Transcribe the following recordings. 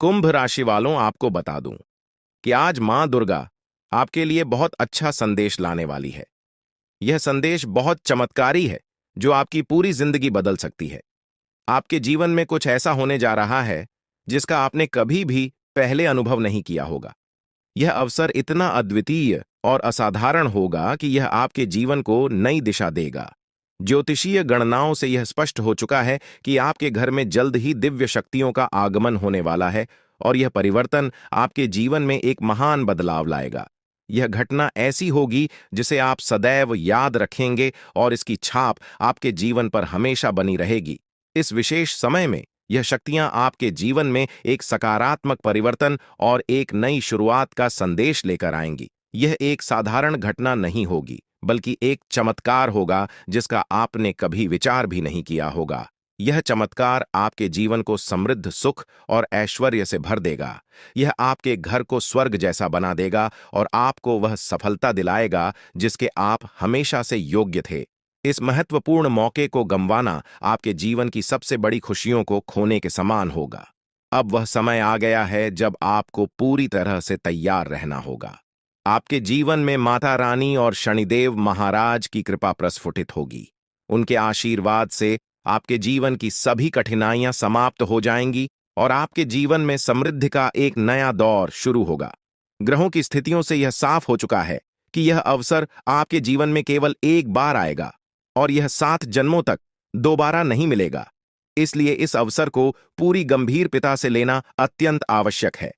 कुंभ राशि वालों, आपको बता दूं कि आज मां दुर्गा आपके लिए बहुत अच्छा संदेश लाने वाली है। यह संदेश बहुत चमत्कारी है जो आपकी पूरी जिंदगी बदल सकती है। आपके जीवन में कुछ ऐसा होने जा रहा है जिसका आपने कभी भी पहले अनुभव नहीं किया होगा। यह अवसर इतना अद्वितीय और असाधारण होगा कि यह आपके जीवन को नई दिशा देगा। ज्योतिषीय गणनाओं से यह स्पष्ट हो चुका है कि आपके घर में जल्द ही दिव्य शक्तियों का आगमन होने वाला है और यह परिवर्तन आपके जीवन में एक महान बदलाव लाएगा। यह घटना ऐसी होगी जिसे आप सदैव याद रखेंगे और इसकी छाप आपके जीवन पर हमेशा बनी रहेगी। इस विशेष समय में यह शक्तियां आपके जीवन में एक सकारात्मक परिवर्तन और एक नई शुरुआत का संदेश लेकर आएंगी। यह एक साधारण घटना नहीं होगी, बल्कि एक चमत्कार होगा जिसका आपने कभी विचार भी नहीं किया होगा। यह चमत्कार आपके जीवन को समृद्ध सुख और ऐश्वर्य से भर देगा। यह आपके घर को स्वर्ग जैसा बना देगा और आपको वह सफलता दिलाएगा जिसके आप हमेशा से योग्य थे। इस महत्वपूर्ण मौके को गंवाना आपके जीवन की सबसे बड़ी खुशियों को खोने के समान होगा। अब वह समय आ गया है जब आपको पूरी तरह से तैयार रहना होगा। आपके जीवन में माता रानी और शनिदेव महाराज की कृपा प्रस्फुटित होगी। उनके आशीर्वाद से आपके जीवन की सभी कठिनाइयां समाप्त हो जाएंगी और आपके जीवन में समृद्धि का एक नया दौर शुरू होगा। ग्रहों की स्थितियों से यह साफ हो चुका है कि यह अवसर आपके जीवन में केवल एक बार आएगा और यह 7 जन्मों तक दोबारा नहीं मिलेगा। इसलिए इस अवसर को पूरी गंभीरता से लेना अत्यंत आवश्यक है,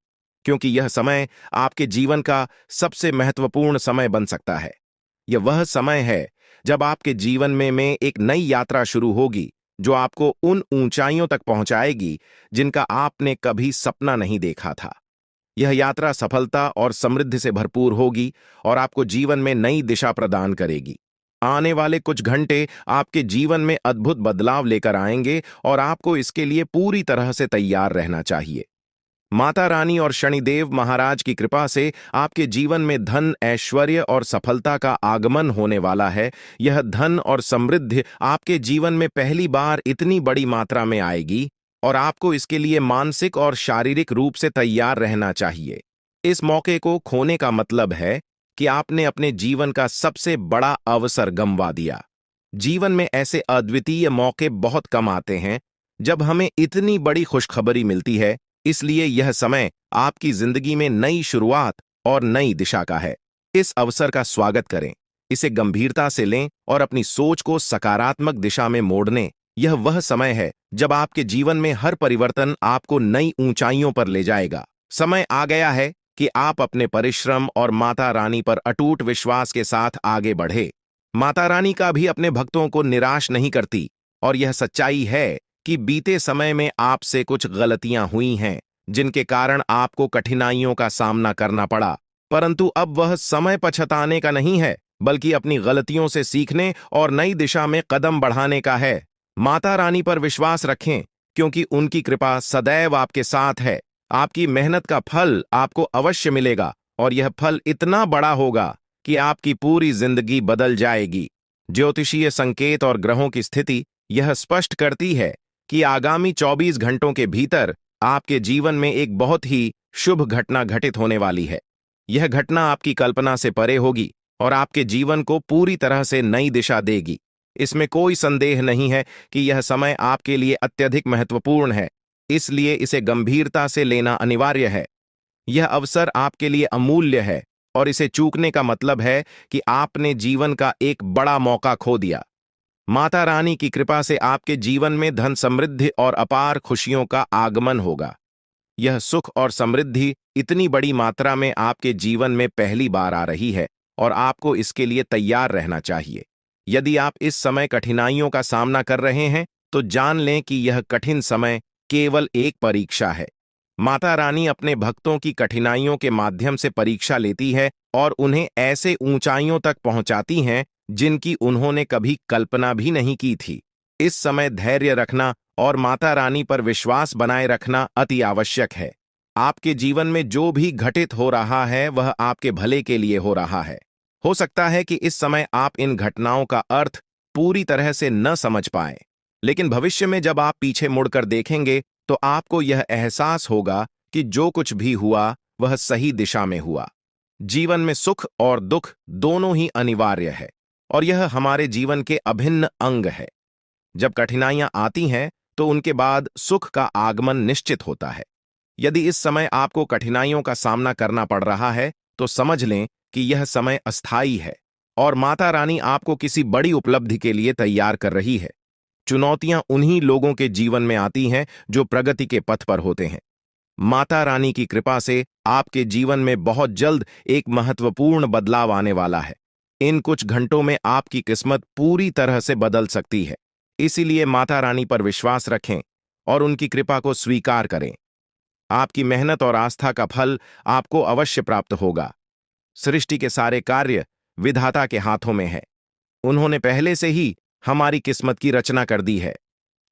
क्योंकि यह समय आपके जीवन का सबसे महत्वपूर्ण समय बन सकता है। यह वह समय है जब आपके जीवन में एक नई यात्रा शुरू होगी जो आपको उन ऊंचाइयों तक पहुंचाएगी जिनका आपने कभी सपना नहीं देखा था। यह यात्रा सफलता और समृद्धि से भरपूर होगी और आपको जीवन में नई दिशा प्रदान करेगी। आने वाले कुछ घंटे आपके जीवन में अद्भुत बदलाव लेकर आएंगे और आपको इसके लिए पूरी तरह से तैयार रहना चाहिए। माता रानी और शनिदेव महाराज की कृपा से आपके जीवन में धन, ऐश्वर्य और सफलता का आगमन होने वाला है। यह धन और समृद्धि आपके जीवन में पहली बार इतनी बड़ी मात्रा में आएगी और आपको इसके लिए मानसिक और शारीरिक रूप से तैयार रहना चाहिए। इस मौके को खोने का मतलब है कि आपने अपने जीवन का सबसे बड़ा अवसर गंवा दिया। जीवन में ऐसे अद्वितीय मौके बहुत कम आते हैं जब हमें इतनी बड़ी खुशखबरी मिलती है। इसलिए यह समय आपकी जिंदगी में नई शुरुआत और नई दिशा का है। इस अवसर का स्वागत करें, इसे गंभीरता से लें और अपनी सोच को सकारात्मक दिशा में मोड़ने। यह वह समय है जब आपके जीवन में हर परिवर्तन आपको नई ऊंचाइयों पर ले जाएगा। समय आ गया है कि आप अपने परिश्रम और माता रानी पर अटूट विश्वास के साथ आगे बढ़े। माता रानी का भी अपने भक्तों को निराश नहीं करती और यह सच्चाई है कि बीते समय में आपसे कुछ गलतियां हुई हैं जिनके कारण आपको कठिनाइयों का सामना करना पड़ा। परंतु अब वह समय पछताने का नहीं है, बल्कि अपनी गलतियों से सीखने और नई दिशा में कदम बढ़ाने का है। माता रानी पर विश्वास रखें, क्योंकि उनकी कृपा सदैव आपके साथ है। आपकी मेहनत का फल आपको अवश्य मिलेगा और यह फल इतना बड़ा होगा कि आपकी पूरी जिंदगी बदल जाएगी। ज्योतिषीय संकेत और ग्रहों की स्थिति यह स्पष्ट करती है कि आगामी 24 घंटों के भीतर आपके जीवन में एक बहुत ही शुभ घटना घटित होने वाली है। यह घटना आपकी कल्पना से परे होगी और आपके जीवन को पूरी तरह से नई दिशा देगी। इसमें कोई संदेह नहीं है कि यह समय आपके लिए अत्यधिक महत्वपूर्ण है, इसलिए इसे गंभीरता से लेना अनिवार्य है। यह अवसर आपके लिए अमूल्य है और इसे चूकने का मतलब है कि आपने जीवन का एक बड़ा मौका खो दिया। माता रानी की कृपा से आपके जीवन में धन, समृद्धि और अपार खुशियों का आगमन होगा। यह सुख और समृद्धि इतनी बड़ी मात्रा में आपके जीवन में पहली बार आ रही है और आपको इसके लिए तैयार रहना चाहिए। यदि आप इस समय कठिनाइयों का सामना कर रहे हैं तो जान लें कि यह कठिन समय केवल एक परीक्षा है। माता रानी अपने भक्तों की कठिनाइयों के माध्यम से परीक्षा लेती है और उन्हें ऐसे ऊंचाइयों तक पहुंचाती हैं जिनकी उन्होंने कभी कल्पना भी नहीं की थी। इस समय धैर्य रखना और माता रानी पर विश्वास बनाए रखना अति आवश्यक है। आपके जीवन में जो भी घटित हो रहा है वह आपके भले के लिए हो रहा है। हो सकता है कि इस समय आप इन घटनाओं का अर्थ पूरी तरह से न समझ पाएं, लेकिन भविष्य में जब आप पीछे मुड़कर देखेंगे तो आपको यह एहसास होगा कि जो कुछ भी हुआ वह सही दिशा में हुआ। जीवन में सुख और दुख दोनों ही अनिवार्य है और यह हमारे जीवन के अभिन्न अंग है। जब कठिनाइयां आती हैं तो उनके बाद सुख का आगमन निश्चित होता है। यदि इस समय आपको कठिनाइयों का सामना करना पड़ रहा है तो समझ लें कि यह समय अस्थायी है और माता रानी आपको किसी बड़ी उपलब्धि के लिए तैयार कर रही है। चुनौतियां उन्हीं लोगों के जीवन में आती हैं जो प्रगति के पथ पर होते हैं। माता रानी की कृपा से आपके जीवन में बहुत जल्द एक महत्वपूर्ण बदलाव आने वाला है। इन कुछ घंटों में आपकी किस्मत पूरी तरह से बदल सकती है। इसीलिए माता रानी पर विश्वास रखें और उनकी कृपा को स्वीकार करें। आपकी मेहनत और आस्था का फल आपको अवश्य प्राप्त होगा। सृष्टि के सारे कार्य विधाता के हाथों में है। उन्होंने पहले से ही हमारी किस्मत की रचना कर दी है।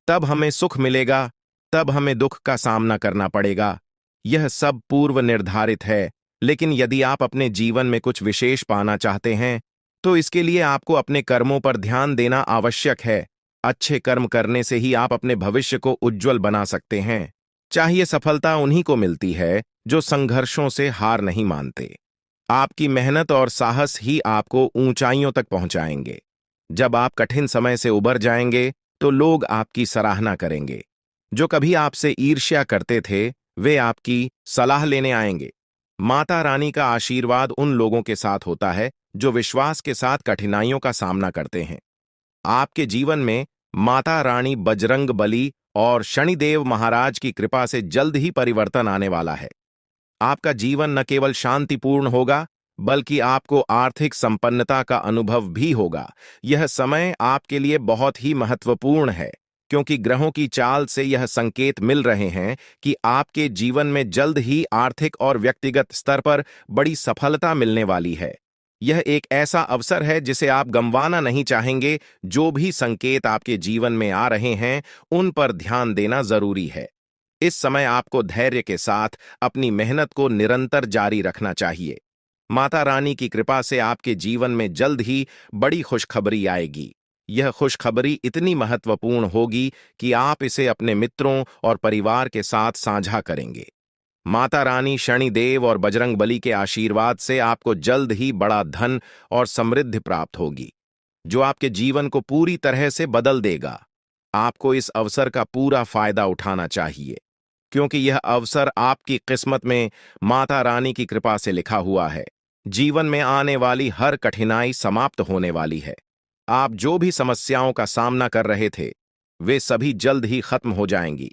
तब हमें सुख मिलेगा, तब हमें दुख का सामना करना पड़ेगा। यह सब पूर्व निर्धारित है। लेकिन यदि आप अपने जीवन में कुछ विशेष पाना चाहते हैं तो इसके लिए आपको अपने कर्मों पर ध्यान देना आवश्यक है। अच्छे कर्म करने से ही आप अपने भविष्य को उज्जवल बना सकते हैं। चाहिए सफलता उन्हीं को मिलती है जो संघर्षों से हार नहीं मानते। आपकी मेहनत और साहस ही आपको ऊंचाइयों तक पहुंचाएंगे। जब आप कठिन समय से उबर जाएंगे तो लोग आपकी सराहना करेंगे। जो कभी आपसे ईर्ष्या करते थे वे आपकी सलाह लेने आएंगे। माता रानी का आशीर्वाद उन लोगों के साथ होता है जो विश्वास के साथ कठिनाइयों का सामना करते हैं। आपके जीवन में माता रानी बजरंग बली और शनिदेव महाराज की कृपा से जल्द ही परिवर्तन आने वाला है। आपका जीवन न केवल शांतिपूर्ण होगा बल्कि आपको आर्थिक संपन्नता का अनुभव भी होगा। यह समय आपके लिए बहुत ही महत्वपूर्ण है क्योंकि ग्रहों की चाल से यह संकेत मिल रहे हैं कि आपके जीवन में जल्द ही आर्थिक और व्यक्तिगत स्तर पर बड़ी सफलता मिलने वाली है। यह एक ऐसा अवसर है जिसे आप गंवाना नहीं चाहेंगे। जो भी संकेत आपके जीवन में आ रहे हैं उन पर ध्यान देना जरूरी है। इस समय आपको धैर्य के साथ अपनी मेहनत को निरंतर जारी रखना चाहिए। माता रानी की कृपा से आपके जीवन में जल्द ही बड़ी खुशखबरी आएगी। यह खुशखबरी इतनी महत्वपूर्ण होगी कि आप इसे अपने मित्रों और परिवार के साथ साझा करेंगे। माता रानी शनिदेव और बजरंगबली के आशीर्वाद से आपको जल्द ही बड़ा धन और समृद्धि प्राप्त होगी जो आपके जीवन को पूरी तरह से बदल देगा। आपको इस अवसर का पूरा फायदा उठाना चाहिए क्योंकि यह अवसर आपकी किस्मत में माता रानी की कृपा से लिखा हुआ है। जीवन में आने वाली हर कठिनाई समाप्त होने वाली है। आप जो भी समस्याओं का सामना कर रहे थे वे सभी जल्द ही खत्म हो जाएंगी।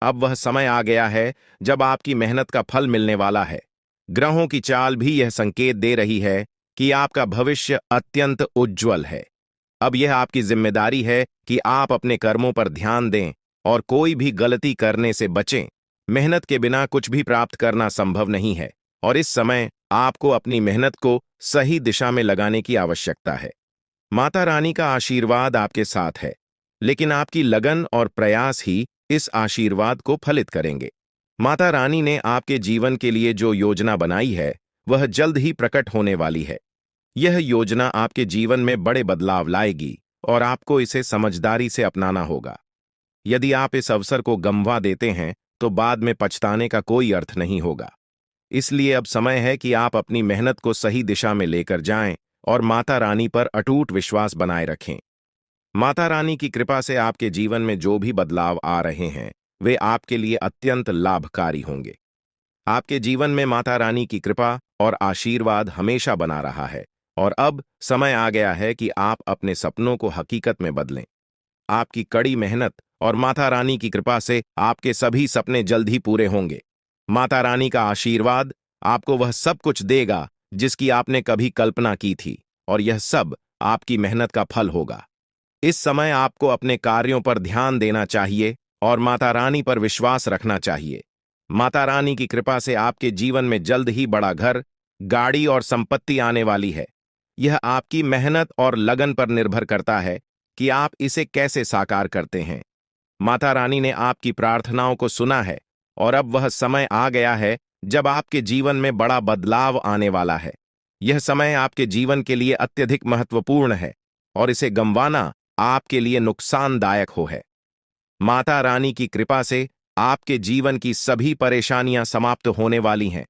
अब वह समय आ गया है जब आपकी मेहनत का फल मिलने वाला है। ग्रहों की चाल भी यह संकेत दे रही है कि आपका भविष्य अत्यंत उज्जवल है। अब यह आपकी जिम्मेदारी है कि आप अपने कर्मों पर ध्यान दें और कोई भी गलती करने से बचें। मेहनत के बिना कुछ भी प्राप्त करना संभव नहीं है और इस समय आपको अपनी मेहनत को सही दिशा में लगाने की आवश्यकता है। माता रानी का आशीर्वाद आपके साथ है, लेकिन आपकी लगन और प्रयास ही इस आशीर्वाद को फलित करेंगे। माता रानी ने आपके जीवन के लिए जो योजना बनाई है वह जल्द ही प्रकट होने वाली है। यह योजना आपके जीवन में बड़े बदलाव लाएगी और आपको इसे समझदारी से अपनाना होगा। यदि आप इस अवसर को गंवा देते हैं तो बाद में पछताने का कोई अर्थ नहीं होगा। इसलिए अब समय है कि आप अपनी मेहनत को सही दिशा में लेकर जाएं और माता रानी पर अटूट विश्वास बनाए रखें। माता रानी की कृपा से आपके जीवन में जो भी बदलाव आ रहे हैं वे आपके लिए अत्यंत लाभकारी होंगे। आपके जीवन में माता रानी की कृपा और आशीर्वाद हमेशा बना रहा है और अब समय आ गया है कि आप अपने सपनों को हकीकत में बदलें। आपकी कड़ी मेहनत और माता रानी की कृपा से आपके सभी सपने जल्द ही पूरे होंगे। माता रानी का आशीर्वाद आपको वह सब कुछ देगा जिसकी आपने कभी कल्पना की थी और यह सब आपकी मेहनत का फल होगा। इस समय आपको अपने कार्यों पर ध्यान देना चाहिए और माता रानी पर विश्वास रखना चाहिए। माता रानी की कृपा से आपके जीवन में जल्द ही बड़ा घर, गाड़ी और संपत्ति आने वाली है। यह आपकी मेहनत और लगन पर निर्भर करता है कि आप इसे कैसे साकार करते हैं। माता रानी ने आपकी प्रार्थनाओं को सुना है और अब वह समय आ गया है जब आपके जीवन में बड़ा बदलाव आने वाला है। यह समय आपके जीवन के लिए अत्यधिक महत्वपूर्ण है और इसे गंवाना आपके लिए नुकसानदायक हो है। माता रानी की कृपा से आपके जीवन की सभी परेशानियां समाप्त होने वाली हैं।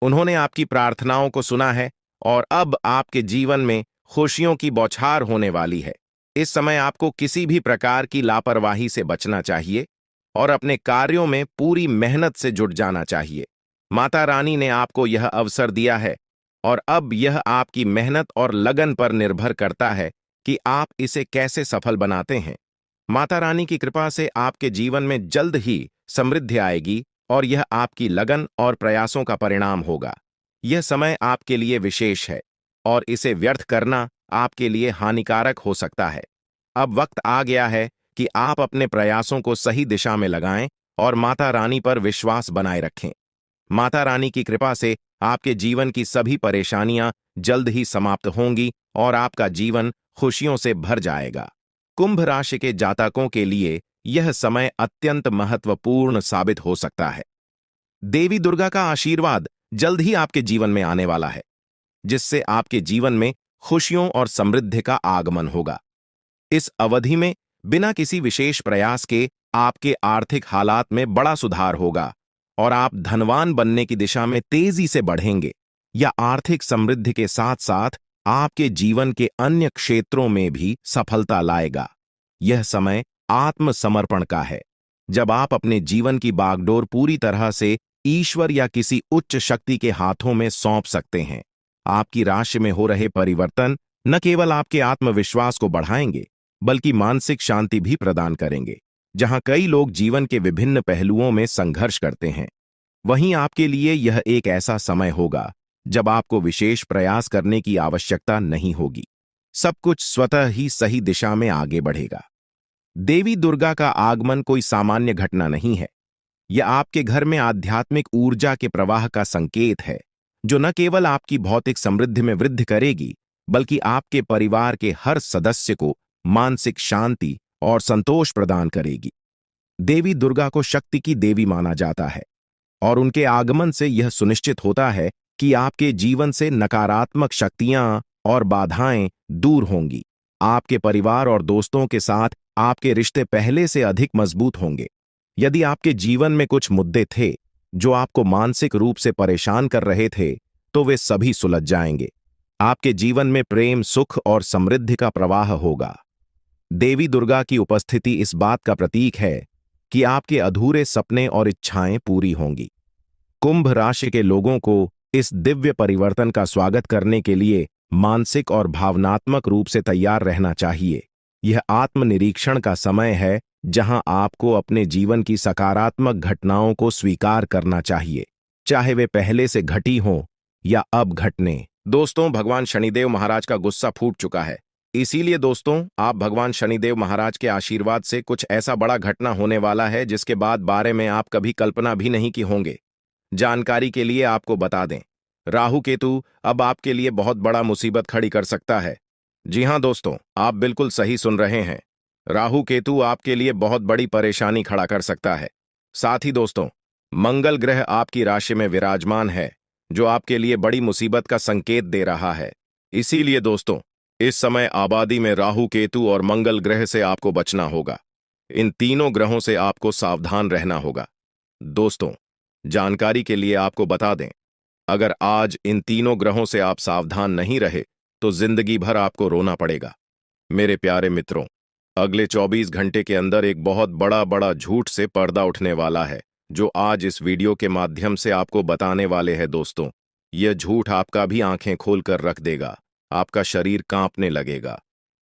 उन्होंने आपकी प्रार्थनाओं को सुना है और अब आपके जीवन में खुशियों की बौछार होने वाली है। इस समय आपको किसी भी प्रकार की लापरवाही से बचना चाहिए और अपने कार्यों में पूरी मेहनत से जुट जाना चाहिए। माता रानी ने आपको यह अवसर दिया है और अब यह आपकी मेहनत और लगन पर निर्भर करता है कि आप इसे कैसे सफल बनाते हैं। माता रानी की कृपा से आपके जीवन में जल्द ही समृद्धि आएगी और यह आपकी लगन और प्रयासों का परिणाम होगा। यह समय आपके लिए विशेष है और इसे व्यर्थ करना आपके लिए हानिकारक हो सकता है। अब वक्त आ गया है कि आप अपने प्रयासों को सही दिशा में लगाएं और माता रानी पर विश्वास बनाए रखें। माता रानी की कृपा से आपके जीवन की सभी परेशानियां जल्द ही समाप्त होंगी और आपका जीवन खुशियों से भर जाएगा। कुंभ राशि के जातकों के लिए यह समय अत्यंत महत्वपूर्ण साबित हो सकता है। देवी दुर्गा का आशीर्वाद जल्द ही आपके जीवन में आने वाला है, जिससे आपके जीवन में खुशियों और समृद्धि का आगमन होगा। इस अवधि में बिना किसी विशेष प्रयास के आपके आर्थिक हालात में बड़ा सुधार होगा और आप धनवान बनने की दिशा में तेजी से बढ़ेंगे। या आर्थिक समृद्धि के साथ साथ आपके जीवन के अन्य क्षेत्रों में भी सफलता लाएगा। यह समय आत्मसमर्पण का है, जब आप अपने जीवन की बागडोर पूरी तरह से ईश्वर या किसी उच्च शक्ति के हाथों में सौंप सकते हैं। आपकी राशि में हो रहे परिवर्तन न केवल आपके आत्मविश्वास को बढ़ाएंगे, बल्कि मानसिक शांति भी प्रदान करेंगे। जहां कई लोग जीवन के विभिन्न पहलुओं में संघर्ष करते हैं, वहीं आपके लिए यह एक ऐसा समय होगा जब आपको विशेष प्रयास करने की आवश्यकता नहीं होगी। सब कुछ स्वतः ही सही दिशा में आगे बढ़ेगा। देवी दुर्गा का आगमन कोई सामान्य घटना नहीं है। यह आपके घर में आध्यात्मिक ऊर्जा के प्रवाह का संकेत है, जो न केवल आपकी भौतिक समृद्धि में वृद्धि करेगी, बल्कि आपके परिवार के हर सदस्य को मानसिक शांति और संतोष प्रदान करेगी। देवी दुर्गा को शक्ति की देवी माना जाता है और उनके आगमन से यह सुनिश्चित होता है कि आपके जीवन से नकारात्मक शक्तियां और बाधाएं दूर होंगी। आपके परिवार और दोस्तों के साथ आपके रिश्ते पहले से अधिक मजबूत होंगे। यदि आपके जीवन में कुछ मुद्दे थे जो आपको मानसिक रूप से परेशान कर रहे थे, तो वे सभी सुलझ जाएंगे। आपके जीवन में प्रेम, सुख और समृद्धि का प्रवाह होगा। देवी दुर्गा की उपस्थिति इस बात का प्रतीक है कि आपके अधूरे सपने और इच्छाएं पूरी होंगी। कुंभ राशि के लोगों को इस दिव्य परिवर्तन का स्वागत करने के लिए मानसिक और भावनात्मक रूप से तैयार रहना चाहिए। यह आत्मनिरीक्षण का समय है, जहां आपको अपने जीवन की सकारात्मक घटनाओं को स्वीकार करना चाहिए, चाहे वे पहले से घटी हों या अब घटने। दोस्तों, भगवान शनिदेव महाराज का गुस्सा फूट चुका है। इसीलिए दोस्तों, आप भगवान शनिदेव महाराज के आशीर्वाद से कुछ ऐसा बड़ा घटना होने वाला है जिसके बारे में आप कभी कल्पना भी नहीं की होंगे। जानकारी के लिए आपको बता दें, राहु केतु अब आपके लिए बहुत बड़ा मुसीबत खड़ी कर सकता है। जी हां दोस्तों, आप बिल्कुल सही सुन रहे हैं। राहु केतु आपके लिए बहुत बड़ी परेशानी खड़ा कर सकता है। साथ ही दोस्तों, मंगल ग्रह आपकी राशि में विराजमान है, जो आपके लिए बड़ी मुसीबत का संकेत दे रहा है। इसीलिए दोस्तों, इस समय आबादी में राहु केतु और मंगल ग्रह से आपको बचना होगा। इन तीनों ग्रहों से आपको सावधान रहना होगा। दोस्तों, जानकारी के लिए आपको बता दें, अगर आज इन तीनों ग्रहों से आप सावधान नहीं रहे तो जिंदगी भर आपको रोना पड़ेगा। मेरे प्यारे मित्रों, अगले 24 घंटे के अंदर एक बहुत बड़ा झूठ से पर्दा उठने वाला है, जो आज इस वीडियो के माध्यम से आपको बताने वाले हैं। दोस्तों, यह झूठ आपका भी आंखें खोलकर रख देगा, आपका शरीर कांपने लगेगा।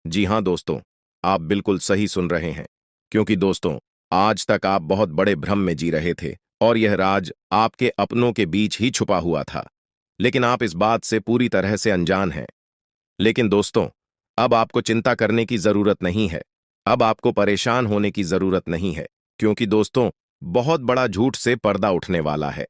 जी हां दोस्तों, आप बिल्कुल सही सुन रहे हैं, क्योंकि दोस्तों, आज तक आप बहुत बड़े भ्रम में जी रहे थे और यह राज आपके अपनों के बीच ही छुपा हुआ था, लेकिन आप इस बात से पूरी तरह से अनजान हैं। लेकिन दोस्तों, अब आपको चिंता करने की जरूरत नहीं है, अब आपको परेशान होने की जरूरत नहीं है, क्योंकि दोस्तों, बहुत बड़ा झूठ से पर्दा उठने वाला है।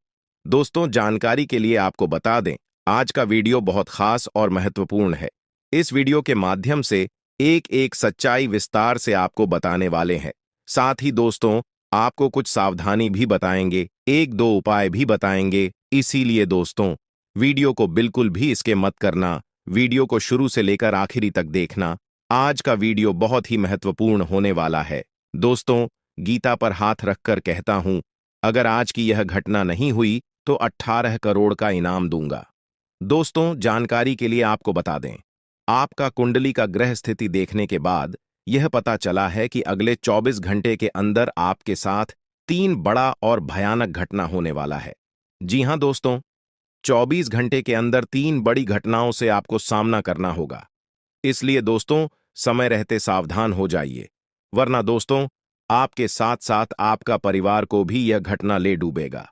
दोस्तों, जानकारी के लिए आपको बता दें, आज का वीडियो बहुत खास और महत्वपूर्ण है। इस वीडियो के माध्यम से एक एक सच्चाई विस्तार से आपको बताने वाले हैं। साथ ही दोस्तों, आपको कुछ सावधानी भी बताएंगे, एक दो उपाय भी बताएंगे। इसीलिए दोस्तों, वीडियो को बिल्कुल भी स्किप मत करना, वीडियो को शुरू से लेकर आखिरी तक देखना। आज का वीडियो बहुत ही महत्वपूर्ण होने वाला है। दोस्तों, गीता पर हाथ रखकर कहता हूं, अगर आज की यह घटना नहीं हुई तो 18 करोड़ का इनाम दूंगा। दोस्तों, जानकारी के लिए आपको बता दें, आपका कुंडली का ग्रह स्थिति देखने के बाद यह पता चला है कि अगले 24 घंटे के अंदर आपके साथ 3 बड़ा और भयानक घटना होने वाला है। जी हां दोस्तों, 24 घंटे के अंदर 3 बड़ी घटनाओं से आपको सामना करना होगा। इसलिए दोस्तों, समय रहते सावधान हो जाइए, वरना दोस्तों आपके साथ साथ आपका परिवार को भी यह घटना ले डूबेगा।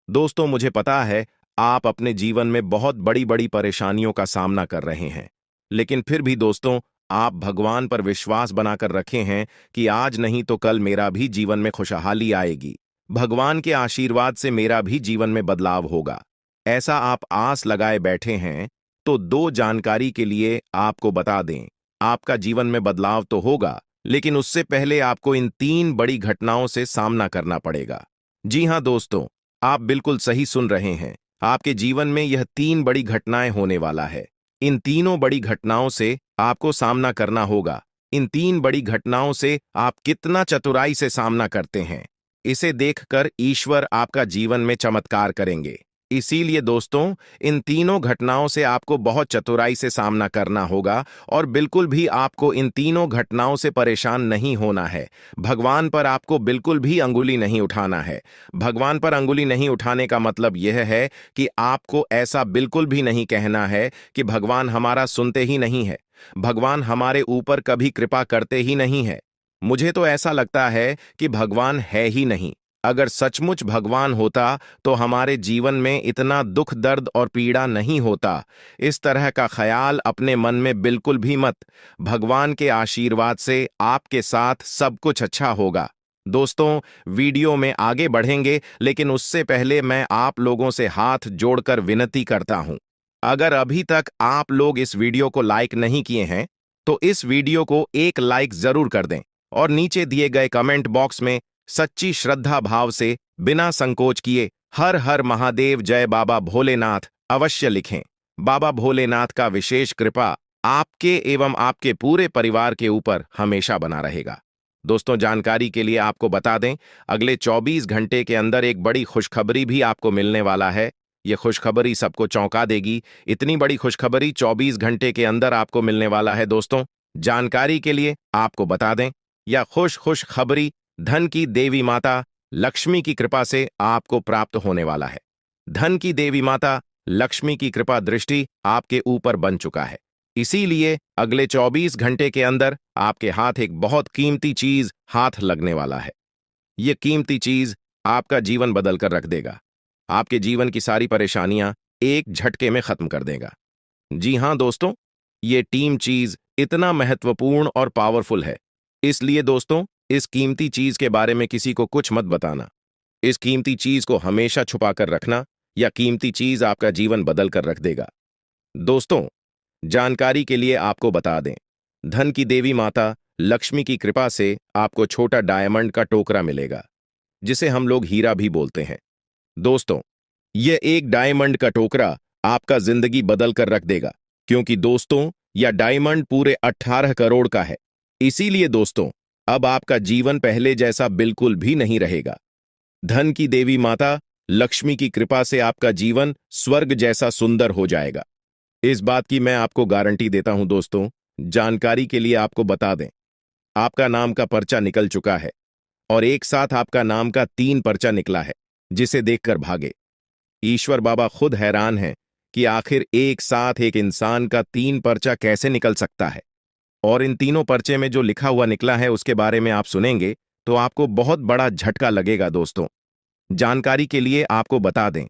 दोस्तों, मुझे पता है आप अपने जीवन में बहुत बड़ी बड़ी परेशानियों का सामना कर रहे हैं, लेकिन फिर भी दोस्तों आप भगवान पर विश्वास बनाकर रखे हैं कि आज नहीं तो कल मेरा भी जीवन में खुशहाली आएगी, भगवान के आशीर्वाद से मेरा भी जीवन में बदलाव होगा, ऐसा आप आस लगाए बैठे हैं। तो दो जानकारी के लिए आपको बता दें, आपका जीवन में बदलाव तो होगा, लेकिन उससे पहले आपको इन 3 बड़ी घटनाओं से सामना करना पड़ेगा। जी हां दोस्तों, आप बिल्कुल सही सुन रहे हैं, आपके जीवन में यह 3 बड़ी घटनाएं होने वाला है। इन तीनों बड़ी घटनाओं से आपको सामना करना होगा। इन 3 बड़ी घटनाओं से आप कितना चतुराई से सामना करते हैं, इसे देखकर ईश्वर आपका जीवन में चमत्कार करेंगे। इसीलिए दोस्तों, इन तीनों घटनाओं से आपको बहुत चतुराई से सामना करना होगा और बिल्कुल भी आपको इन तीनों घटनाओं से परेशान नहीं होना है। भगवान पर आपको बिल्कुल भी अंगुली नहीं उठाना है। भगवान पर अंगुली नहीं उठाने का मतलब यह है कि आपको ऐसा बिल्कुल भी नहीं कहना है कि भगवान हमारा सुनते ही नहीं है, भगवान हमारे ऊपर कभी कृपा करते ही नहीं है। मुझे तो ऐसा लगता है कि भगवान है ही नहीं। अगर सचमुच भगवान होता तो हमारे जीवन में इतना दुख दर्द और पीड़ा नहीं होता। इस तरह का ख्याल अपने मन में बिल्कुल भी मत। भगवान के आशीर्वाद से आपके साथ सब कुछ अच्छा होगा। दोस्तों, वीडियो में आगे बढ़ेंगे, लेकिन उससे पहले मैं आप लोगों से हाथ जोड़कर विनती करता हूं, अगर अभी तक आप लोग इस वीडियो को लाइक नहीं किए हैं तो इस वीडियो को एक लाइक जरूर कर दें और नीचे दिए गए कमेंट बॉक्स में सच्ची श्रद्धा भाव से बिना संकोच किए हर हर महादेव जय बाबा भोलेनाथ अवश्य लिखें। बाबा भोलेनाथ का विशेष कृपा आपके एवं आपके पूरे परिवार के ऊपर हमेशा बना रहेगा। दोस्तों, जानकारी के लिए आपको बता दें, अगले 24 घंटे के अंदर एक बड़ी खुशखबरी भी आपको मिलने वाला है। यह खुशखबरी सबको चौंका देगी। इतनी बड़ी खुशखबरी 24 घंटे के अंदर आपको मिलने वाला है। दोस्तों, जानकारी के लिए आपको बता दें, यह खुश खबरी धन की देवी माता लक्ष्मी की कृपा से आपको प्राप्त होने वाला है। धन की देवी माता लक्ष्मी की कृपा दृष्टि आपके ऊपर बन चुका है। इसीलिए अगले 24 घंटे के अंदर आपके हाथ एक बहुत कीमती चीज हाथ लगने वाला है। यह कीमती चीज आपका जीवन बदल कर रख देगा। आपके जीवन की सारी परेशानियां एक झटके में खत्म कर देगा। जी हां दोस्तों, यह टीम चीज इतना महत्वपूर्ण और पावरफुल है, इसलिए दोस्तों इस कीमती चीज के बारे में किसी को कुछ मत बताना। इस कीमती चीज को हमेशा छुपा कर रखना, या कीमती चीज आपका जीवन बदल कर रख देगा। दोस्तों, जानकारी के लिए आपको बता दें, धन की देवी माता लक्ष्मी की कृपा से आपको छोटा डायमंड का टोकरा मिलेगा, जिसे हम लोग हीरा भी बोलते हैं। दोस्तों, यह एक डायमंड का टोकरा आपका जिंदगी बदल कर रख देगा, क्योंकि दोस्तों यह डायमंड पूरे 18 करोड़ का है। इसीलिए दोस्तों अब आपका जीवन पहले जैसा बिल्कुल भी नहीं रहेगा। धन की देवी माता लक्ष्मी की कृपा से आपका जीवन स्वर्ग जैसा सुंदर हो जाएगा। इस बात की मैं आपको गारंटी देता हूं। दोस्तों, जानकारी के लिए आपको बता दें, आपका नाम का पर्चा निकल चुका है और एक साथ आपका नाम का 3 पर्चा निकला है, जिसे देखकर भागे। ईश्वर बाबा खुद हैरान हैं कि आखिर एक साथ एक इंसान का 3 पर्चा कैसे निकल सकता है। और इन तीनों पर्चे में जो लिखा हुआ निकला है उसके बारे में आप सुनेंगे तो आपको बहुत बड़ा झटका लगेगा। दोस्तों, जानकारी के लिए आपको बता दें,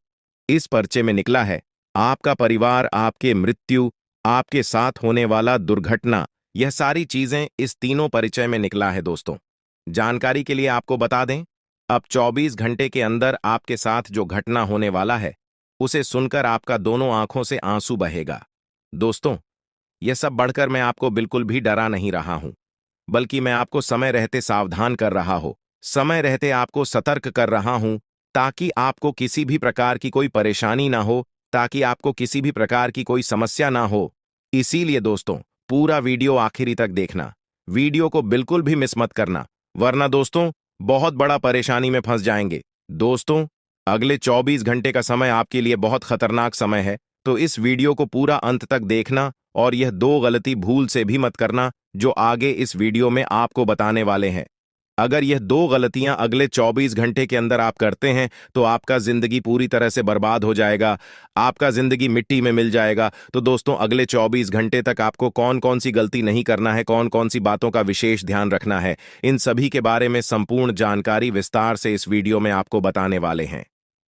इस पर्चे में निकला है आपका परिवार, आपके मृत्यु, आपके साथ होने वाला दुर्घटना, यह सारी चीजें इस तीनों परिचय में निकला है। दोस्तों, जानकारी के लिए आपको बता दें, अब 24 घंटे के अंदर आपके साथ जो घटना होने वाला है उसे सुनकर आपका दोनों आंखों से आंसू बहेगा। दोस्तों, यह सब बढ़कर मैं आपको बिल्कुल भी डरा नहीं रहा हूं, बल्कि मैं आपको समय रहते सावधान कर रहा हूं, समय रहते आपको सतर्क कर रहा हूं, ताकि आपको किसी भी प्रकार की कोई परेशानी ना हो, ताकि आपको किसी भी प्रकार की कोई समस्या ना हो। इसीलिए दोस्तों पूरा वीडियो आखिरी तक देखना, वीडियो को बिल्कुल भी मिस मत करना, वरना दोस्तों बहुत बड़ा परेशानी में फंस जाएंगे। दोस्तों, अगले 24 घंटे का समय आपके लिए बहुत खतरनाक समय है, तो इस वीडियो को पूरा अंत तक देखना और यह दो गलती भूल से भी मत करना जो आगे इस वीडियो में आपको बताने वाले हैं। अगर यह दो गलतियां अगले 24 घंटे के अंदर आप करते हैं तो आपका जिंदगी पूरी तरह से बर्बाद हो जाएगा, आपका जिंदगी मिट्टी में मिल जाएगा। तो दोस्तों, अगले 24 घंटे तक आपको कौन कौन सी गलती नहीं करना है, कौन कौन सी बातों का विशेष ध्यान रखना है, इन सभी के बारे में संपूर्ण जानकारी विस्तार से इस वीडियो में आपको बताने वाले हैं।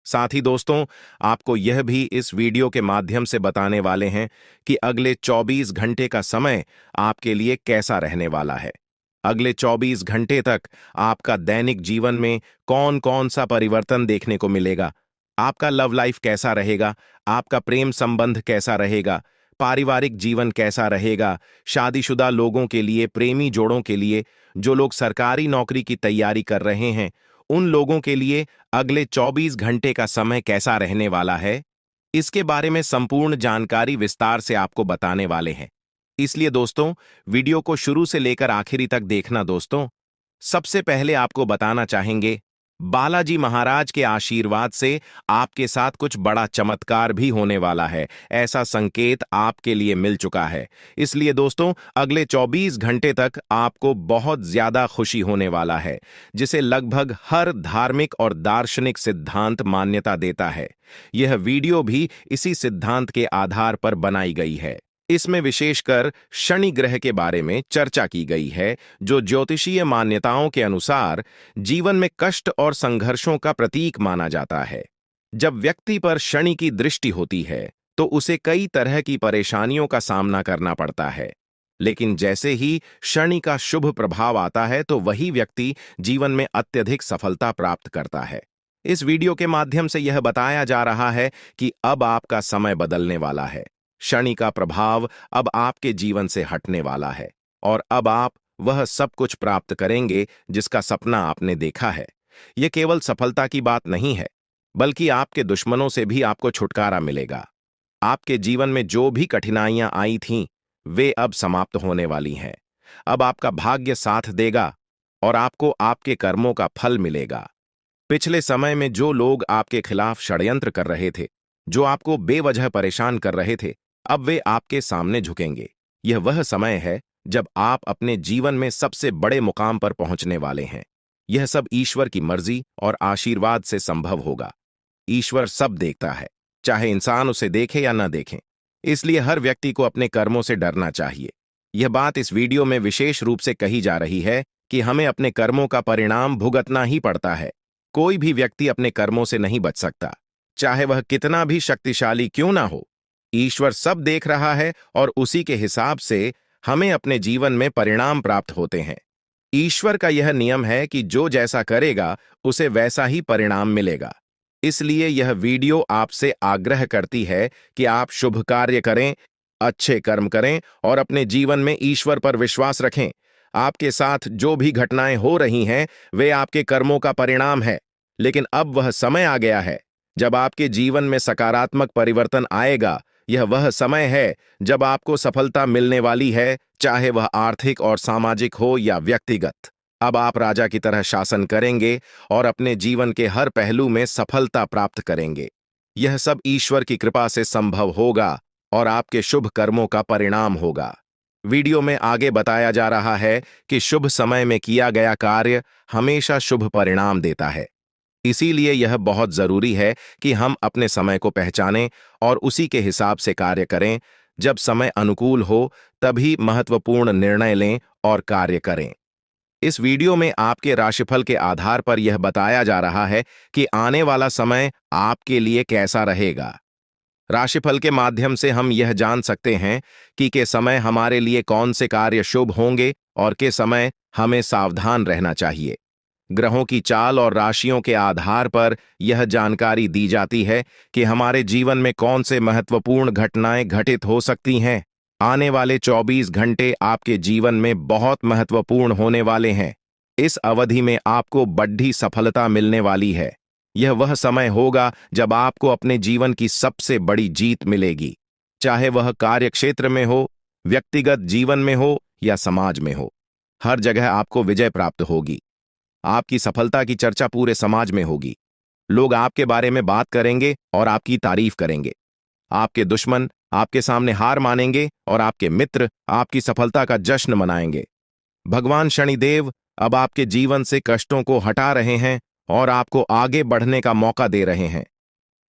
साथ ही दोस्तों, आपको यह भी इस वीडियो के माध्यम से बताने वाले हैं कि अगले 24 घंटे का समय आपके लिए कैसा रहने वाला है। अगले 24 घंटे तक आपका दैनिक जीवन में कौन कौन सा परिवर्तन देखने को मिलेगा, आपका लव लाइफ कैसा रहेगा, आपका प्रेम संबंध कैसा रहेगा, पारिवारिक जीवन कैसा रहेगा, शादीशुदा लोगों के लिए, प्रेमी जोड़ों के लिए, जो लोग सरकारी नौकरी की तैयारी कर रहे हैं, उन लोगों के लिए अगले 24 घंटे का समय कैसा रहने वाला है, इसके बारे में संपूर्ण जानकारी विस्तार से आपको बताने वाले हैं। इसलिए दोस्तों, वीडियो को शुरू से लेकर आखिरी तक देखना। दोस्तों, सबसे पहले आपको बताना चाहेंगे, बालाजी महाराज के आशीर्वाद से आपके साथ कुछ बड़ा चमत्कार भी होने वाला है, ऐसा संकेत आपके लिए मिल चुका है। इसलिए दोस्तों, अगले 24 घंटे तक आपको बहुत ज्यादा खुशी होने वाला है, जिसे लगभग हर धार्मिक और दार्शनिक सिद्धांत मान्यता देता है। यह वीडियो भी इसी सिद्धांत के आधार पर बनाई गई है। इसमें विशेषकर शनि ग्रह के बारे में चर्चा की गई है, जो ज्योतिषीय मान्यताओं के अनुसार जीवन में कष्ट और संघर्षों का प्रतीक माना जाता है। जब व्यक्ति पर शनि की दृष्टि होती है तो उसे कई तरह की परेशानियों का सामना करना पड़ता है, लेकिन जैसे ही शनि का शुभ प्रभाव आता है तो वही व्यक्ति जीवन में अत्यधिक सफलता प्राप्त करता है। इस वीडियो के माध्यम से यह बताया जा रहा है कि अब आपका समय बदलने वाला है। शनि का प्रभाव अब आपके जीवन से हटने वाला है और अब आप वह सब कुछ प्राप्त करेंगे जिसका सपना आपने देखा है। यह केवल सफलता की बात नहीं है, बल्कि आपके दुश्मनों से भी आपको छुटकारा मिलेगा। आपके जीवन में जो भी कठिनाइयां आई थीं, वे अब समाप्त होने वाली हैं। अब आपका भाग्य साथ देगा और आपको आपके कर्मों का फल मिलेगा। पिछले समय में जो लोग आपके खिलाफ षड्यंत्र कर रहे थे, जो आपको बेवजह परेशान कर रहे थे, अब वे आपके सामने झुकेंगे। यह वह समय है जब आप अपने जीवन में सबसे बड़े मुकाम पर पहुंचने वाले हैं। यह सब ईश्वर की मर्जी और आशीर्वाद से संभव होगा। ईश्वर सब देखता है, चाहे इंसान उसे देखे या न देखें। इसलिए हर व्यक्ति को अपने कर्मों से डरना चाहिए। यह बात इस वीडियो में विशेष रूप से कही जा रही है कि हमें अपने कर्मों का परिणाम भुगतना ही पड़ता है। कोई भी व्यक्ति अपने कर्मों से नहीं बच सकता, चाहे वह कितना भी शक्तिशाली क्यों ना हो। ईश्वर सब देख रहा है और उसी के हिसाब से हमें अपने जीवन में परिणाम प्राप्त होते हैं। ईश्वर का यह नियम है कि जो जैसा करेगा उसे वैसा ही परिणाम मिलेगा। इसलिए यह वीडियो आपसे आग्रह करती है कि आप शुभ कार्य करें, अच्छे कर्म करें और अपने जीवन में ईश्वर पर विश्वास रखें। आपके साथ जो भी घटनाएं हो रही हैं, वे आपके कर्मों का परिणाम है, लेकिन अब वह समय आ गया है जब आपके जीवन में सकारात्मक परिवर्तन आएगा। यह वह समय है जब आपको सफलता मिलने वाली है, चाहे वह आर्थिक और सामाजिक हो या व्यक्तिगत। अब आप राजा की तरह शासन करेंगे और अपने जीवन के हर पहलू में सफलता प्राप्त करेंगे। यह सब ईश्वर की कृपा से संभव होगा और आपके शुभ कर्मों का परिणाम होगा। वीडियो में आगे बताया जा रहा है कि शुभ समय में किया गया कार्य हमेशा शुभ परिणाम देता है। इसीलिए यह बहुत जरूरी है कि हम अपने समय को पहचानें और उसी के हिसाब से कार्य करें। जब समय अनुकूल हो तभी महत्वपूर्ण निर्णय लें और कार्य करें। इस वीडियो में आपके राशिफल के आधार पर यह बताया जा रहा है कि आने वाला समय आपके लिए कैसा रहेगा। राशिफल के माध्यम से हम यह जान सकते हैं कि के समय हमारे लिए कौन से कार्य शुभ होंगे और के समय हमें सावधान रहना चाहिए। ग्रहों की चाल और राशियों के आधार पर यह जानकारी दी जाती है कि हमारे जीवन में कौन से महत्वपूर्ण घटनाएं घटित हो सकती हैं। आने वाले 24 घंटे आपके जीवन में बहुत महत्वपूर्ण होने वाले हैं। इस अवधि में आपको बड़ी सफलता मिलने वाली है। यह वह समय होगा जब आपको अपने जीवन की सबसे बड़ी जीत मिलेगी, चाहे वह कार्यक्षेत्र में हो, व्यक्तिगत जीवन में हो या समाज में हो। हर जगह आपको विजय प्राप्त होगी। आपकी सफलता की चर्चा पूरे समाज में होगी। लोग आपके बारे में बात करेंगे और आपकी तारीफ करेंगे। आपके दुश्मन आपके सामने हार मानेंगे और आपके मित्र आपकी सफलता का जश्न मनाएंगे। भगवान शनिदेव अब आपके जीवन से कष्टों को हटा रहे हैं और आपको आगे बढ़ने का मौका दे रहे हैं।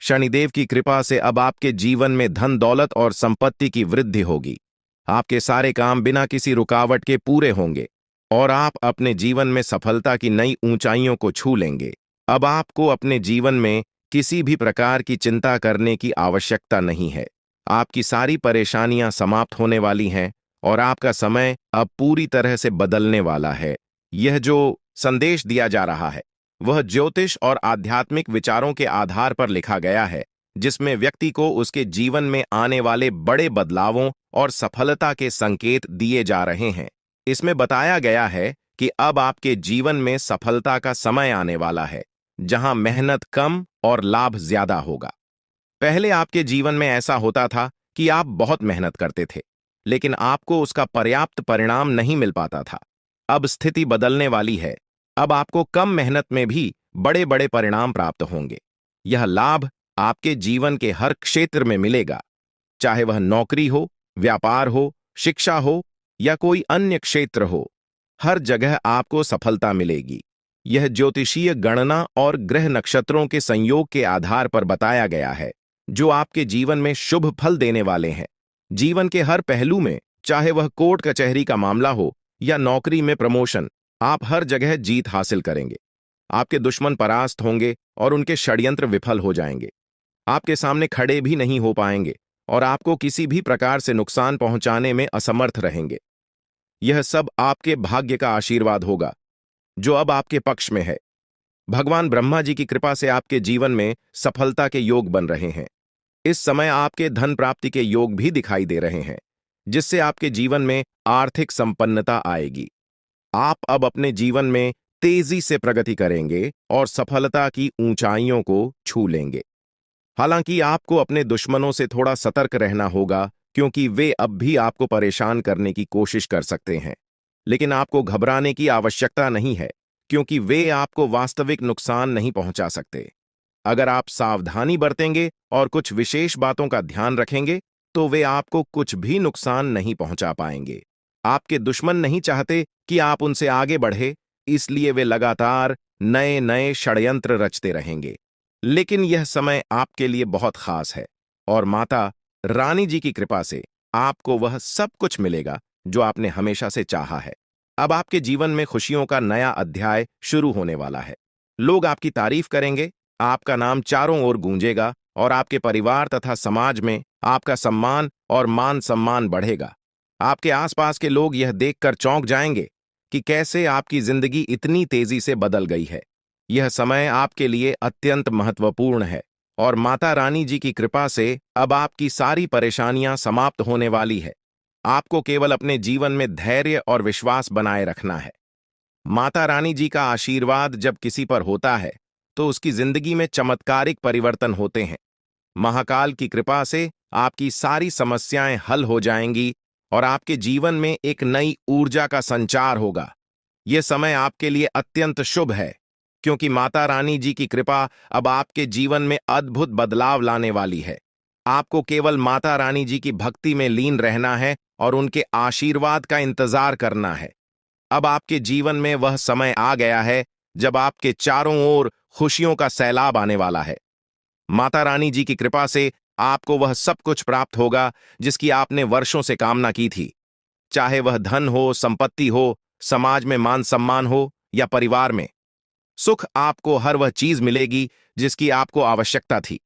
शनिदेव की कृपा से अब आपके जीवन में धन दौलत और संपत्ति की वृद्धि होगी। आपके सारे काम बिना किसी रुकावट के पूरे होंगे और आप अपने जीवन में सफलता की नई ऊंचाइयों को छू लेंगे। अब आपको अपने जीवन में किसी भी प्रकार की चिंता करने की आवश्यकता नहीं है। आपकी सारी परेशानियां समाप्त होने वाली हैं और आपका समय अब पूरी तरह से बदलने वाला है। यह जो संदेश दिया जा रहा है वह ज्योतिष और आध्यात्मिक विचारों के आधार पर लिखा गया है, जिसमें व्यक्ति को उसके जीवन में आने वाले बड़े बदलावों और सफलता के संकेत दिए जा रहे हैं। इसमें बताया गया है कि अब आपके जीवन में सफलता का समय आने वाला है, जहां मेहनत कम और लाभ ज्यादा होगा। पहले आपके जीवन में ऐसा होता था कि आप बहुत मेहनत करते थे, लेकिन आपको उसका पर्याप्त परिणाम नहीं मिल पाता था। अब स्थिति बदलने वाली है। अब आपको कम मेहनत में भी बड़े बड़े परिणाम प्राप्त होंगे। यह लाभ आपके जीवन के हर क्षेत्र में मिलेगा, चाहे वह नौकरी हो, व्यापार हो, शिक्षा हो या कोई अन्य क्षेत्र हो। हर जगह आपको सफलता मिलेगी। यह ज्योतिषीय गणना और ग्रह नक्षत्रों के संयोग के आधार पर बताया गया है, जो आपके जीवन में शुभ फल देने वाले हैं। जीवन के हर पहलू में, चाहे वह कोर्ट कचहरी का मामला हो या नौकरी में प्रमोशन, आप हर जगह जीत हासिल करेंगे। आपके दुश्मन परास्त होंगे और उनके षड्यंत्र विफल हो जाएंगे। आपके सामने खड़े भी नहीं हो पाएंगे और आपको किसी भी प्रकार से नुकसान पहुंचाने में असमर्थ रहेंगे। यह सब आपके भाग्य का आशीर्वाद होगा, जो अब आपके पक्ष में है। भगवान ब्रह्मा जी की कृपा से आपके जीवन में सफलता के योग बन रहे हैं। इस समय आपके धन प्राप्ति के योग भी दिखाई दे रहे हैं, जिससे आपके जीवन में आर्थिक संपन्नता आएगी। आप अब अपने जीवन में तेजी से प्रगति करेंगे और सफलता की ऊंचाइयों को छू लेंगे। हालांकि आपको अपने दुश्मनों से थोड़ा सतर्क रहना होगा, क्योंकि वे अब भी आपको परेशान करने की कोशिश कर सकते हैं। लेकिन आपको घबराने की आवश्यकता नहीं है, क्योंकि वे आपको वास्तविक नुकसान नहीं पहुंचा सकते। अगर आप सावधानी बरतेंगे और कुछ विशेष बातों का ध्यान रखेंगे, तो वे आपको कुछ भी नुकसान नहीं पहुंचा पाएंगे। आपके दुश्मन नहीं चाहते कि आप उनसे आगे बढ़े, इसलिए वे लगातार नए नए षड्यंत्र रचते रहेंगे। लेकिन यह समय आपके लिए बहुत खास है और माता रानी जी की कृपा से आपको वह सब कुछ मिलेगा जो आपने हमेशा से चाहा है। अब आपके जीवन में खुशियों का नया अध्याय शुरू होने वाला है। लोग आपकी तारीफ करेंगे, आपका नाम चारों ओर गूंजेगा और आपके परिवार तथा समाज में आपका सम्मान और मान सम्मान बढ़ेगा। आपके आसपास के लोग यह देखकर चौंक जाएंगे कि कैसे आपकी जिंदगी इतनी तेजी से बदल गई है। यह समय आपके लिए अत्यंत महत्वपूर्ण है और माता रानी जी की कृपा से अब आपकी सारी परेशानियां समाप्त होने वाली है। आपको केवल अपने जीवन में धैर्य और विश्वास बनाए रखना है। माता रानी जी का आशीर्वाद जब किसी पर होता है तो उसकी जिंदगी में चमत्कारिक परिवर्तन होते हैं। महाकाल की कृपा से आपकी सारी समस्याएं हल हो जाएंगी और आपके जीवन में एक नई ऊर्जा का संचार होगा। यह समय आपके लिए अत्यंत शुभ है, क्योंकि माता रानी जी की कृपा अब आपके जीवन में अद्भुत बदलाव लाने वाली है। आपको केवल माता रानी जी की भक्ति में लीन रहना है और उनके आशीर्वाद का इंतजार करना है। अब आपके जीवन में वह समय आ गया है जब आपके चारों ओर खुशियों का सैलाब आने वाला है। माता रानी जी की कृपा से आपको वह सब कुछ प्राप्त होगा जिसकी आपने वर्षों से कामना की थी, चाहे वह धन हो, संपत्ति हो, समाज में मान सम्मान हो या परिवार में। सुख आपको हर वह चीज मिलेगी जिसकी आपको आवश्यकता थी।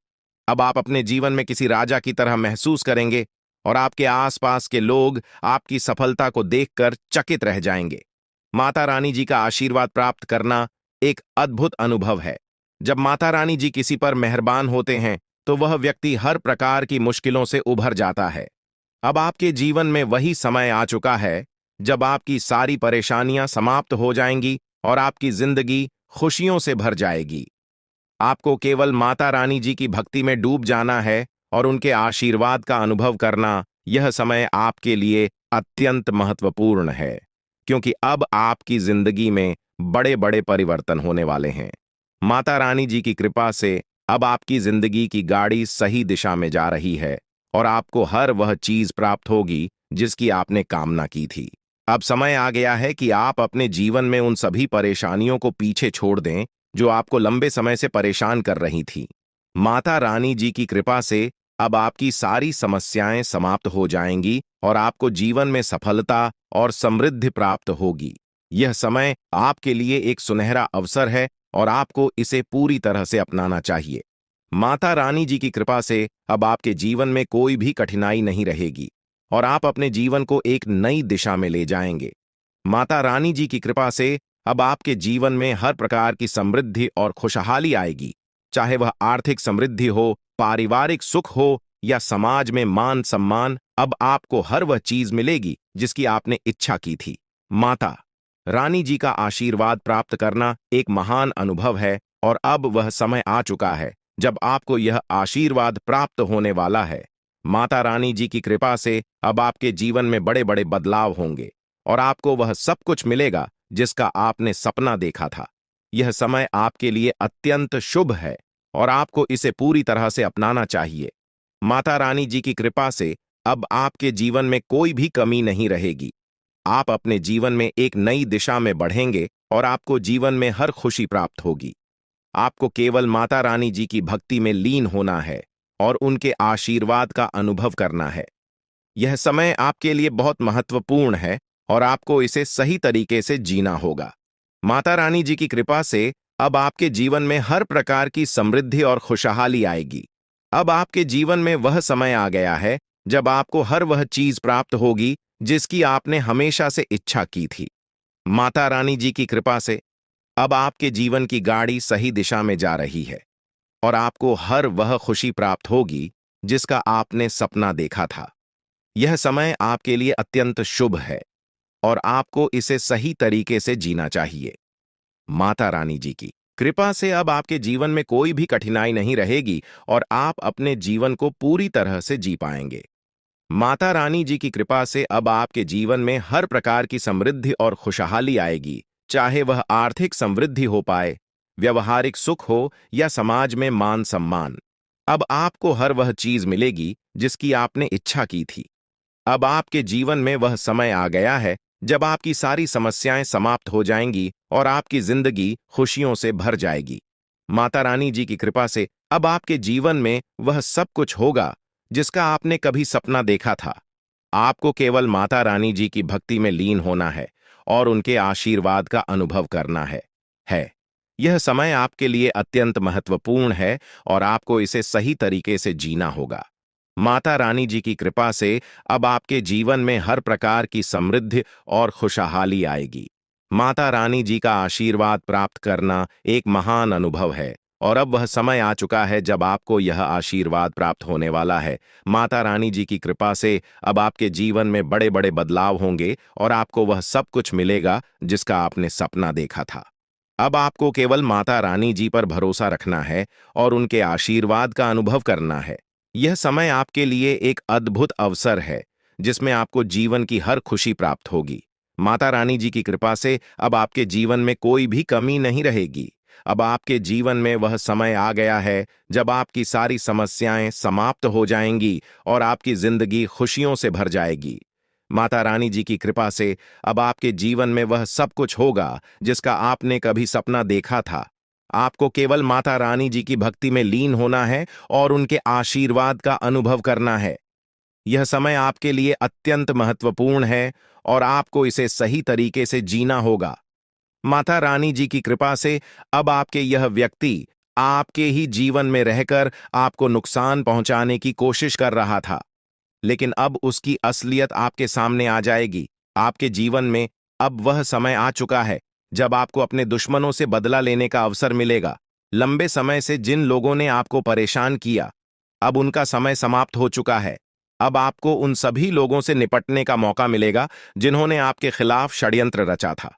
अब आप अपने जीवन में किसी राजा की तरह महसूस करेंगे और आपके आसपास के लोग आपकी सफलता को देखकर चकित रह जाएंगे। माता रानी जी का आशीर्वाद प्राप्त करना एक अद्भुत अनुभव है। जब माता रानी जी किसी पर मेहरबान होते हैं तो वह व्यक्ति हर प्रकार की मुश्किलों से उभर जाता है। अब आपके जीवन में वही समय आ चुका है जब आपकी सारी परेशानियां समाप्त हो जाएंगी और आपकी जिंदगी खुशियों से भर जाएगी। आपको केवल माता रानी जी की भक्ति में डूब जाना है और उनके आशीर्वाद का अनुभव करना। यह समय आपके लिए अत्यंत महत्वपूर्ण है, क्योंकि अब आपकी जिंदगी में बड़े बड़े परिवर्तन होने वाले हैं। माता रानी जी की कृपा से अब आपकी जिंदगी की गाड़ी सही दिशा में जा रही है और आपको हर वह चीज प्राप्त होगी जिसकी आपने कामना की थी। अब समय आ गया है कि आप अपने जीवन में उन सभी परेशानियों को पीछे छोड़ दें जो आपको लंबे समय से परेशान कर रही थी। माता रानी जी की कृपा से अब आपकी सारी समस्याएं समाप्त हो जाएंगी और आपको जीवन में सफलता और समृद्धि प्राप्त होगी। यह समय आपके लिए एक सुनहरा अवसर है और आपको इसे पूरी तरह से अपनाना चाहिए। माता रानी जी की कृपा से अब आपके जीवन में कोई भी कठिनाई नहीं रहेगी और आप अपने जीवन को एक नई दिशा में ले जाएंगे। माता रानी जी की कृपा से अब आपके जीवन में हर प्रकार की समृद्धि और खुशहाली आएगी, चाहे वह आर्थिक समृद्धि हो, पारिवारिक सुख हो या समाज में मान सम्मान। अब आपको हर वह चीज मिलेगी जिसकी आपने इच्छा की थी। माता रानी जी का आशीर्वाद प्राप्त करना एक महान अनुभव है और अब वह समय आ चुका है जब आपको यह आशीर्वाद प्राप्त होने वाला है। माता रानी जी की कृपा से अब आपके जीवन में बड़े बड़े बदलाव होंगे और आपको वह सब कुछ मिलेगा जिसका आपने सपना देखा था। यह समय आपके लिए अत्यंत शुभ है और आपको इसे पूरी तरह से अपनाना चाहिए। माता रानी जी की कृपा से अब आपके जीवन में कोई भी कमी नहीं रहेगी। आप अपने जीवन में एक नई दिशा में बढ़ेंगे और आपको जीवन में हर खुशी प्राप्त होगी। आपको केवल माता रानी जी की भक्ति में लीन होना है और उनके आशीर्वाद का अनुभव करना है। यह समय आपके लिए बहुत महत्वपूर्ण है और आपको इसे सही तरीके से जीना होगा। माता रानी जी की कृपा से अब आपके जीवन में हर प्रकार की समृद्धि और खुशहाली आएगी। अब आपके जीवन में वह समय आ गया है जब आपको हर वह चीज प्राप्त होगी जिसकी आपने हमेशा से इच्छा की थी। माता रानी जी की कृपा से अब आपके जीवन की गाड़ी सही दिशा में जा रही है और आपको हर वह खुशी प्राप्त होगी जिसका आपने सपना देखा था। यह समय आपके लिए अत्यंत शुभ है और आपको इसे सही तरीके से जीना चाहिए। माता रानी जी की कृपा से अब आपके जीवन में कोई भी कठिनाई नहीं रहेगी और आप अपने जीवन को पूरी तरह से जी पाएंगे। माता रानी जी की कृपा से अब आपके जीवन में हर प्रकार की समृद्धि और खुशहाली आएगी, चाहे वह आर्थिक समृद्धि हो पाए, व्यवहारिक सुख हो या समाज में मान सम्मान। अब आपको हर वह चीज मिलेगी जिसकी आपने इच्छा की थी। अब आपके जीवन में वह समय आ गया है जब आपकी सारी समस्याएं समाप्त हो जाएंगी और आपकी जिंदगी खुशियों से भर जाएगी। माता रानी जी की कृपा से अब आपके जीवन में वह सब कुछ होगा जिसका आपने कभी सपना देखा था। आपको केवल माता रानी जी की भक्ति में लीन होना है और उनके आशीर्वाद का अनुभव करना है। यह समय आपके लिए अत्यंत महत्वपूर्ण है और आपको इसे सही तरीके से जीना होगा। माता रानी जी की कृपा से अब आपके जीवन में हर प्रकार की समृद्धि और खुशहाली आएगी। माता रानी जी का आशीर्वाद प्राप्त करना एक महान अनुभव है और अब वह समय आ चुका है जब आपको यह आशीर्वाद प्राप्त होने वाला है। माता रानी जी की कृपा से अब आपके जीवन में बड़े बड़े बदलाव होंगे और आपको वह सब कुछ मिलेगा जिसका आपने सपना देखा था। अब आपको केवल माता रानी जी पर भरोसा रखना है और उनके आशीर्वाद का अनुभव करना है। यह समय आपके लिए एक अद्भुत अवसर है जिसमें आपको जीवन की हर खुशी प्राप्त होगी। माता रानी जी की कृपा से अब आपके जीवन में कोई भी कमी नहीं रहेगी। अब आपके जीवन में वह समय आ गया है जब आपकी सारी समस्याएं समाप्त हो जाएंगी और आपकी जिंदगी खुशियों से भर जाएगी। माता रानी जी की कृपा से अब आपके जीवन में वह सब कुछ होगा जिसका आपने कभी सपना देखा था। आपको केवल माता रानी जी की भक्ति में लीन होना है और उनके आशीर्वाद का अनुभव करना है। यह समय आपके लिए अत्यंत महत्वपूर्ण है और आपको इसे सही तरीके से जीना होगा। माता रानी जी की कृपा से अब आपके यह व्यक्ति आपके ही जीवन में रहकर आपको नुकसान पहुंचाने की कोशिश कर रहा था, लेकिन अब उसकी असलियत आपके सामने आ जाएगी। आपके जीवन में अब वह समय आ चुका है जब आपको अपने दुश्मनों से बदला लेने का अवसर मिलेगा। लंबे समय से जिन लोगों ने आपको परेशान किया, अब उनका समय समाप्त हो चुका है। अब आपको उन सभी लोगों से निपटने का मौका मिलेगा जिन्होंने आपके खिलाफ षड्यंत्र रचा था।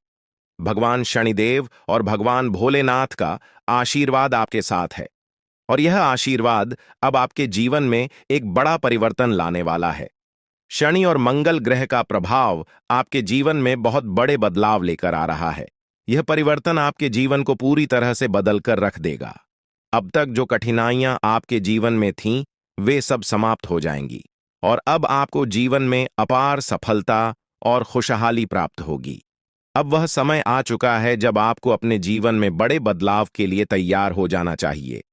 भगवान शनिदेव और भगवान भोलेनाथ का आशीर्वाद आपके साथ है और यह आशीर्वाद अब आपके जीवन में एक बड़ा परिवर्तन लाने वाला है। शनि और मंगल ग्रह का प्रभाव आपके जीवन में बहुत बड़े बदलाव लेकर आ रहा है। यह परिवर्तन आपके जीवन को पूरी तरह से बदल कर रख देगा। अब तक जो कठिनाइयां आपके जीवन में थीं, वे सब समाप्त हो जाएंगी और अब आपको जीवन में अपार सफलता और खुशहाली प्राप्त होगी। अब वह समय आ चुका है जब आपको अपने जीवन में बड़े बदलाव के लिए तैयार हो जाना चाहिए।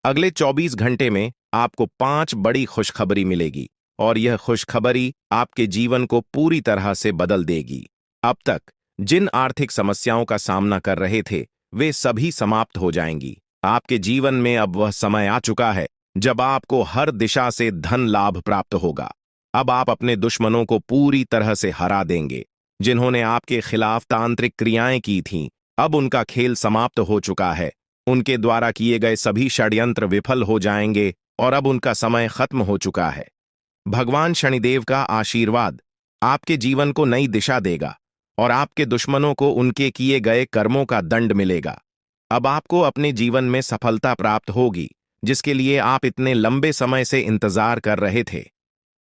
अगले 24 घंटे में आपको 5 बड़ी खुशखबरी मिलेगी और यह खुशखबरी आपके जीवन को पूरी तरह से बदल देगी। अब तक जिन आर्थिक समस्याओं का सामना कर रहे थे, वे सभी समाप्त हो जाएंगी। आपके जीवन में अब वह समय आ चुका है जब आपको हर दिशा से धन लाभ प्राप्त होगा। अब आप अपने दुश्मनों को पूरी तरह से हरा देंगे। जिन्होंने आपके खिलाफ तांत्रिक क्रियाएं की थीं, अब उनका खेल समाप्त हो चुका है। उनके द्वारा किए गए सभी षड्यंत्र विफल हो जाएंगे और अब उनका समय खत्म हो चुका है। भगवान शनिदेव का आशीर्वाद आपके जीवन को नई दिशा देगा और आपके दुश्मनों को उनके किए गए कर्मों का दंड मिलेगा। अब आपको अपने जीवन में सफलता प्राप्त होगी, जिसके लिए आप इतने लंबे समय से इंतजार कर रहे थे।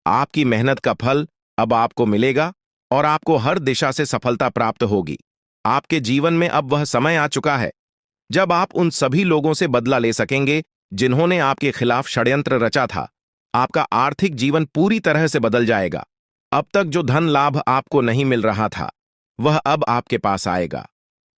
आपकी मेहनत का फल अब आपको मिलेगा और आपको हर दिशा से सफलता प्राप्त होगी। आपके जीवन में अब वह समय आ चुका है जब आप उन सभी लोगों से बदला ले सकेंगे जिन्होंने आपके खिलाफ षड्यंत्र रचा था। आपका आर्थिक जीवन पूरी तरह से बदल जाएगा। अब तक जो धन लाभ आपको नहीं मिल रहा था, वह अब आपके पास आएगा।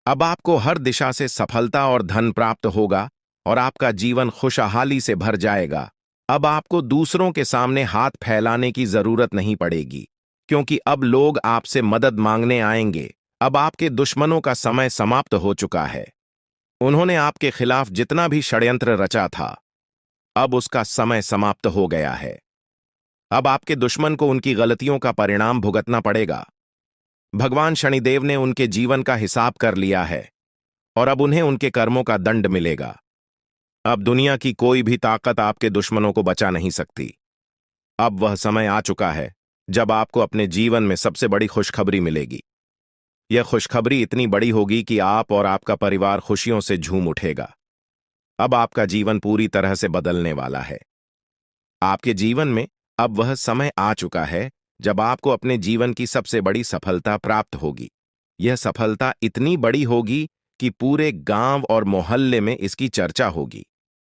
अब आपको हर दिशा से सफलता और धन प्राप्त होगा और आपका जीवन खुशहाली से भर जाएगा। अब आपको दूसरों के सामने हाथ फैलाने की जरूरत नहीं पड़ेगी, क्योंकि अब लोग आपसे मदद मांगने आएंगे। अब आपके दुश्मनों का समय समाप्त हो चुका है। उन्होंने आपके खिलाफ जितना भी षड्यंत्र रचा था, अब उसका समय समाप्त हो गया है। अब आपके दुश्मन को उनकी गलतियों का परिणाम भुगतना पड़ेगा। भगवान शनिदेव ने उनके जीवन का हिसाब कर लिया है और अब उन्हें उनके कर्मों का दंड मिलेगा। अब दुनिया की कोई भी ताकत आपके दुश्मनों को बचा नहीं सकती। अब वह समय आ चुका है जब आपको अपने जीवन में सबसे बड़ी खुशखबरी मिलेगी। यह खुशखबरी इतनी बड़ी होगी कि आप और आपका परिवार खुशियों से झूम उठेगा। अब आपका जीवन पूरी तरह से बदलने वाला है। आपके जीवन में अब वह समय आ चुका है जब आपको अपने जीवन की सबसे बड़ी सफलता प्राप्त होगी। यह सफलता इतनी बड़ी होगी कि पूरे गांव और मोहल्ले में इसकी चर्चा होगी।